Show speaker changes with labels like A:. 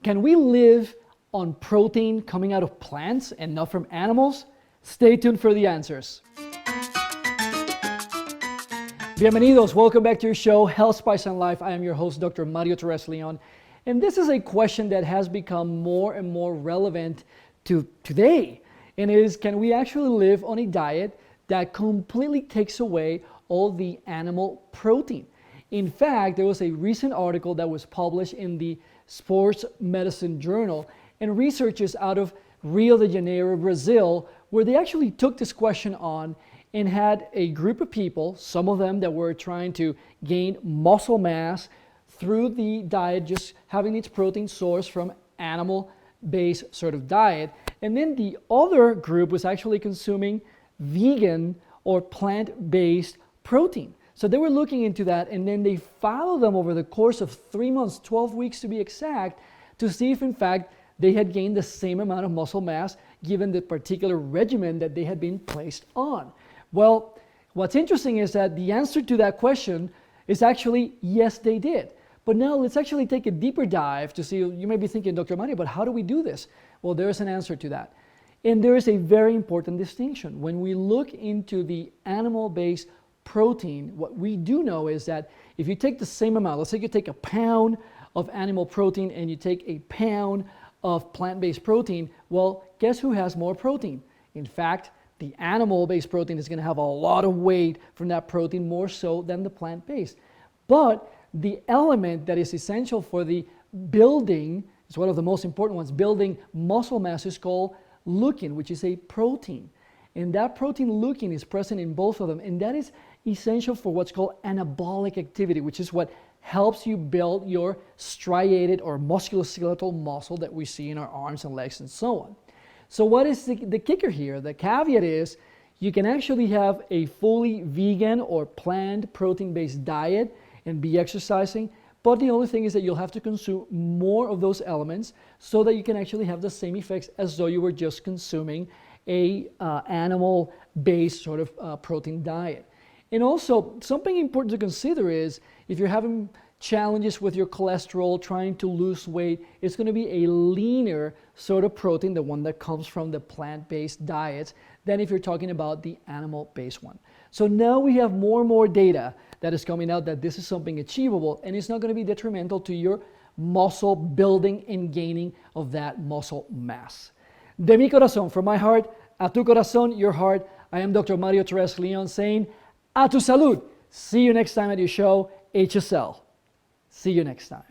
A: Can we live on protein coming out of plants and not from animals? Stay tuned for the answers. Bienvenidos, welcome back to your show, Health, Spice, and Life. I am your host, Dr. Mario Torres Leon. And this is a question that has become more and more relevant to today. And it is, can we actually live on a diet that completely takes away all the animal protein? In fact, there was a recent article that was published in the Sports Medicine Journal, and researchers out of Rio de Janeiro, Brazil, where they actually took this question on and had a group of people, some of them that were trying to gain muscle mass through the diet, just having its protein source from animal-based sort of diet. And then the other group was actually consuming vegan or plant-based protein. So they were looking into that, and then they followed them over the course of 3 months, 12 weeks to be exact, to see if in fact they had gained the same amount of muscle mass given the particular regimen that they had been placed on. Well, what's interesting is that the answer to that question is actually yes, they did. But now let's actually take a deeper dive to see, you may be thinking, Dr. Mario, but how do we do this? Well, there's an answer to that. And there is a very important distinction. When we look into the animal-based protein, what we do know is that if you take the same amount, let's say you take a pound of animal protein and you take a pound of plant-based protein, well, guess who has more protein? In fact, the animal-based protein is going to have a lot of weight from that protein, more so than the plant-based. But the element that is essential for the building, is one of the most important ones, building muscle mass, is called leucine, which is a protein. And that protein leucine is present in both of them, and that is essential for what's called anabolic activity, which is what helps you build your striated or musculoskeletal muscle that we see in our arms and legs and so on. So what is the kicker here? The caveat is you can actually have a fully vegan or plant protein-based diet and be exercising, but the only thing is that you'll have to consume more of those elements so that you can actually have the same effects as though you were just consuming a animal-based sort of protein diet. And also, something important to consider is if you're having challenges with your cholesterol, trying to lose weight, it's going to be a leaner sort of protein, the one that comes from the plant-based diets, than if you're talking about the animal-based one. So now we have more and more data that is coming out that this is something achievable, and it's not going to be detrimental to your muscle building and gaining of that muscle mass. De mi corazón, from my heart, a tu corazón, your heart, I am Dr. Mario Torres Leon saying, a tu salud. See you next time at your show, HSL. See you next time.